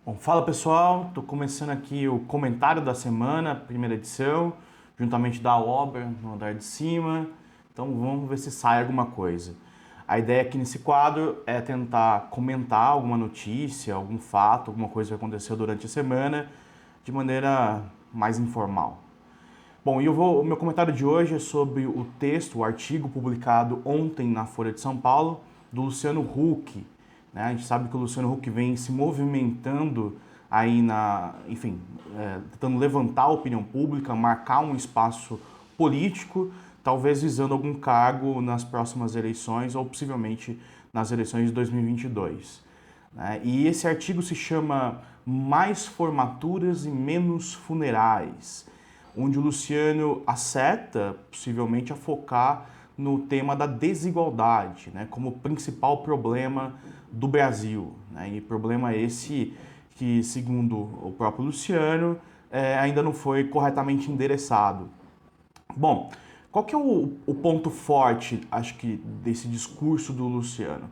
Bom, fala pessoal, estou começando aqui o comentário da semana, primeira edição, juntamente da obra no andar de cima. Então vamos ver se sai alguma coisa. A ideia aqui nesse quadro é tentar comentar alguma notícia, algum fato, alguma coisa que aconteceu durante a semana de maneira mais informal. Bom, o meu comentário de hoje é sobre o texto, o artigo publicado ontem na Folha de São Paulo, do Luciano Huck. Né? A gente sabe que o Luciano Huck vem se movimentando aí tentando levantar a opinião pública, marcar um espaço político, talvez visando algum cargo nas próximas eleições ou possivelmente nas eleições de 2022. Né? E esse artigo se chama Mais Formaturas e Menos Funerais, onde o Luciano acerta, possivelmente, a focar no tema da desigualdade, né, como principal problema do Brasil. Né, e problema esse que, segundo o próprio Luciano, ainda não foi corretamente endereçado. Bom, qual que é o ponto forte, acho que, desse discurso do Luciano?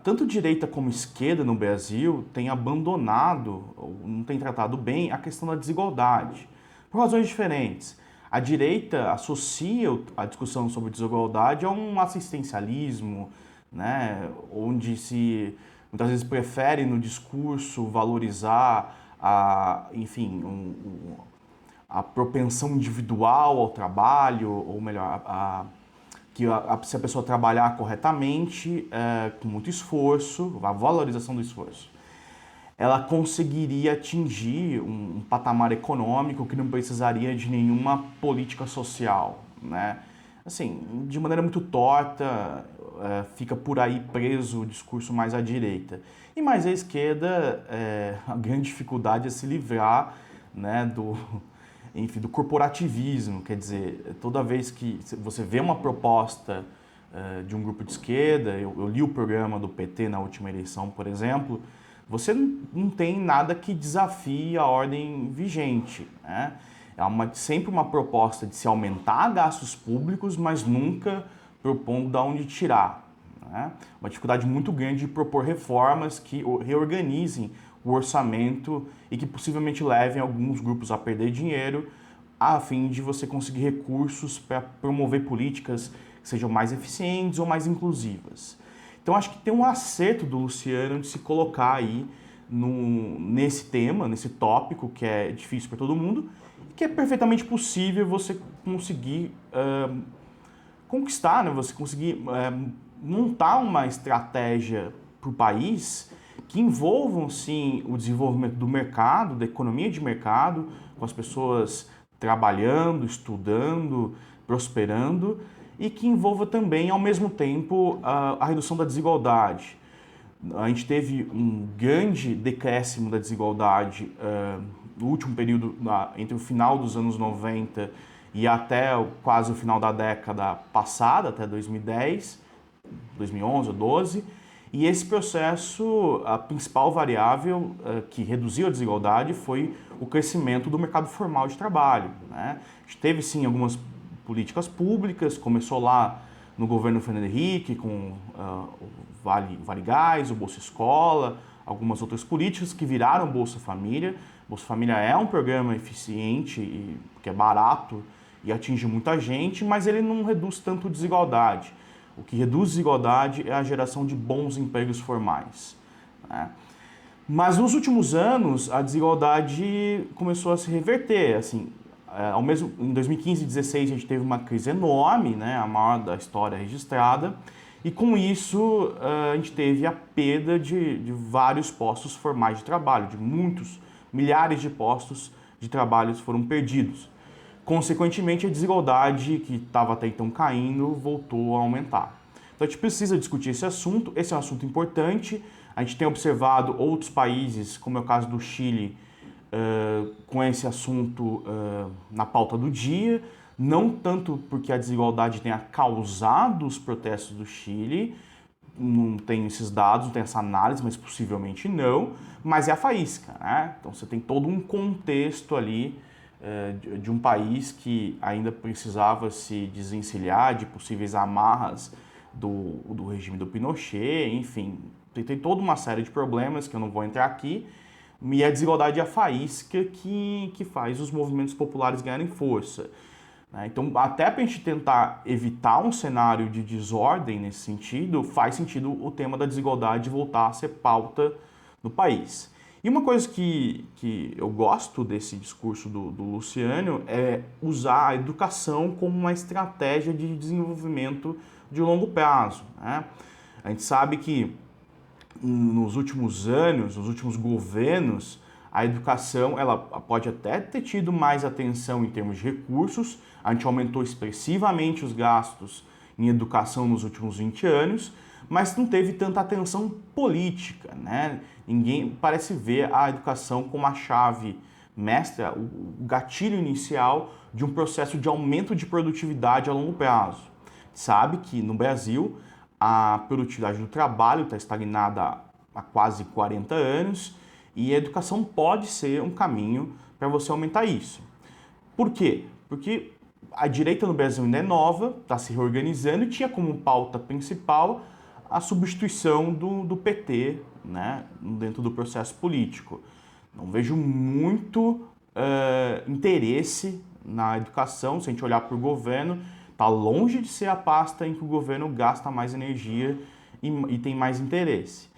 Tanto direita como esquerda no Brasil têm abandonado, ou não têm tratado bem, a questão da desigualdade, por razões diferentes. A direita associa a discussão sobre desigualdade a um assistencialismo, né, onde se muitas vezes prefere no discurso valorizar a propensão individual ao trabalho, ou melhor, se a pessoa trabalhar corretamente, com muito esforço, a valorização do esforço, ela conseguiria atingir um patamar econômico que não precisaria de nenhuma política social, né? Assim, de maneira muito torta, fica por aí preso o discurso mais à direita. E mais à esquerda, a grande dificuldade é se livrar, né, do corporativismo. Quer dizer, toda vez que você vê uma proposta de um grupo de esquerda, eu li o programa do PT na última eleição, por exemplo, você não tem nada que desafie a ordem vigente. Né? Sempre uma proposta de se aumentar gastos públicos, mas nunca propondo de onde tirar. Né? Uma dificuldade muito grande de propor reformas que reorganizem o orçamento e que possivelmente levem alguns grupos a perder dinheiro, a fim de você conseguir recursos para promover políticas que sejam mais eficientes ou mais inclusivas. Então acho que tem um acerto do Luciano de se colocar aí nesse tema, nesse tópico que é difícil para todo mundo, e que é perfeitamente possível você conseguir conquistar, né? Você conseguir montar uma estratégia para o país que envolvam, sim, o desenvolvimento do mercado, da economia de mercado, com as pessoas trabalhando, estudando, prosperando, e que envolva também, ao mesmo tempo, a redução da desigualdade. A gente teve um grande decréscimo da desigualdade no último período, entre o final dos anos 90 e até quase o final da década passada, até 2010, 2011 ou 12. E esse processo, a principal variável que reduziu a desigualdade foi o crescimento do mercado formal de trabalho. Né? A gente teve, sim, algumas políticas públicas, começou lá no governo Fernando Henrique, com o Vale Gás, o Bolsa Escola, algumas outras políticas que viraram Bolsa Família. Bolsa Família é um programa eficiente, que é barato e atinge muita gente, mas ele não reduz tanto desigualdade. O que reduz desigualdade é a geração de bons empregos formais. Né? Mas nos últimos anos, a desigualdade começou a se reverter. Assim, em 2015 e 2016, a gente teve uma crise enorme, né, a maior da história registrada, e com isso a gente teve a perda de vários postos formais de trabalho, de muitos, milhares de postos de trabalho foram perdidos. Consequentemente, a desigualdade, que estava até então caindo, voltou a aumentar. Então a gente precisa discutir esse é um assunto importante. A gente tem observado outros países, como é o caso do Chile, com esse assunto na pauta do dia, não tanto porque a desigualdade tenha causado os protestos do Chile, não tem esses dados, não tem essa análise, mas possivelmente não, mas é a faísca, né? Então você tem todo um contexto ali de um país que ainda precisava se desencilhar de possíveis amarras do regime do Pinochet, enfim, tem toda uma série de problemas que eu não vou entrar aqui, e a desigualdade é a faísca que faz os movimentos populares ganharem força. Então, até para a gente tentar evitar um cenário de desordem nesse sentido, faz sentido o tema da desigualdade voltar a ser pauta no país. E uma coisa que eu gosto desse discurso do Luciano é usar a educação como uma estratégia de desenvolvimento de longo prazo, né? A gente sabe que nos últimos anos, nos últimos governos, a educação ela pode até ter tido mais atenção em termos de recursos, a gente aumentou expressivamente os gastos em educação nos últimos 20 anos, mas não teve tanta atenção política, né? Ninguém parece ver a educação como a chave mestra, o gatilho inicial de um processo de aumento de produtividade a longo prazo. Sabe que no Brasil a produtividade do trabalho está estagnada há quase 40 anos e a educação pode ser um caminho para você aumentar isso. Por quê? Porque a direita no Brasil ainda é nova, está se reorganizando e tinha como pauta principal a substituição do PT, né, dentro do processo político. Não vejo muito interesse na educação, se a gente olhar para o governo, está longe de ser a pasta em que o governo gasta mais energia e tem mais interesse.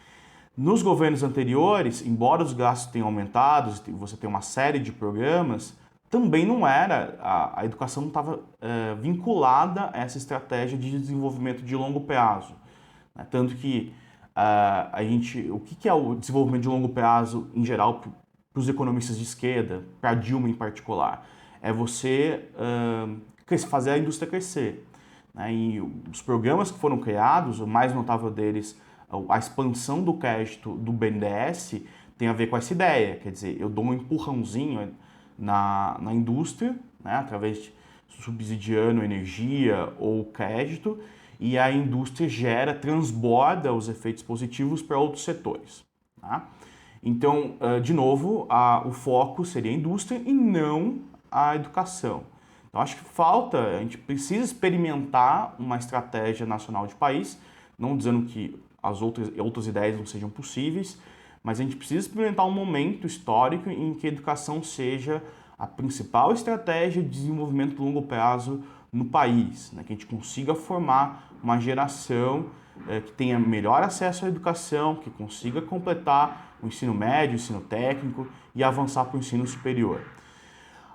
Nos governos anteriores, embora os gastos tenham aumentado, você tem uma série de programas, também não era, a educação não estava vinculada a essa estratégia de desenvolvimento de longo prazo. Né? Tanto que o que é o desenvolvimento de longo prazo em geral para os economistas de esquerda, para Dilma em particular? É você fazer a indústria crescer. Né? E os programas que foram criados, o mais notável deles, a expansão do crédito do BNDES, tem a ver com essa ideia. Quer dizer, eu dou um empurrãozinho na indústria, né, através de subsidiando energia ou crédito, e a indústria transborda os efeitos positivos para outros setores. Tá? Então, de novo, o foco seria a indústria e não a educação. Então, acho que a gente precisa experimentar uma estratégia nacional de país, não dizendo que as outras ideias não sejam possíveis, mas a gente precisa experimentar um momento histórico em que a educação seja a principal estratégia de desenvolvimento de longo prazo no país, né? Que a gente consiga formar uma geração que tenha melhor acesso à educação, que consiga completar o ensino médio, o ensino técnico e avançar para o ensino superior.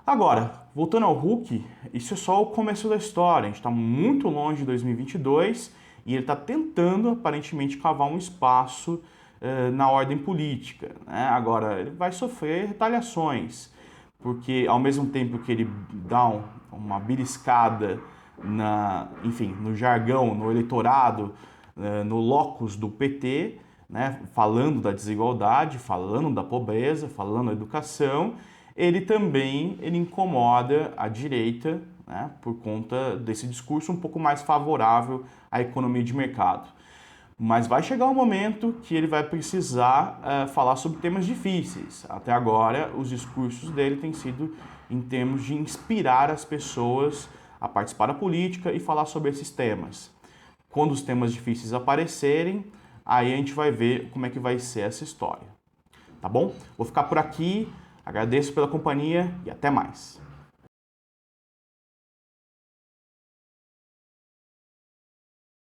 Agora, voltando ao Huck, isso é só o começo da história. A gente está muito longe de 2022 e ele está tentando, aparentemente, cavar um espaço na ordem política. Né? Agora, ele vai sofrer retaliações, porque ao mesmo tempo que ele dá uma beliscada no jargão, no eleitorado, no locus do PT, né? Falando da desigualdade, falando da pobreza, falando da educação, ele também incomoda a direita, né? Por conta desse discurso um pouco mais favorável à economia de mercado. Mas vai chegar um momento que ele vai precisar falar sobre temas difíceis. Até agora, os discursos dele têm sido em termos de inspirar as pessoas a participar da política e falar sobre esses temas. Quando os temas difíceis aparecerem, aí a gente vai ver como é que vai ser essa história. Tá bom? Vou ficar por aqui, agradeço pela companhia e até mais.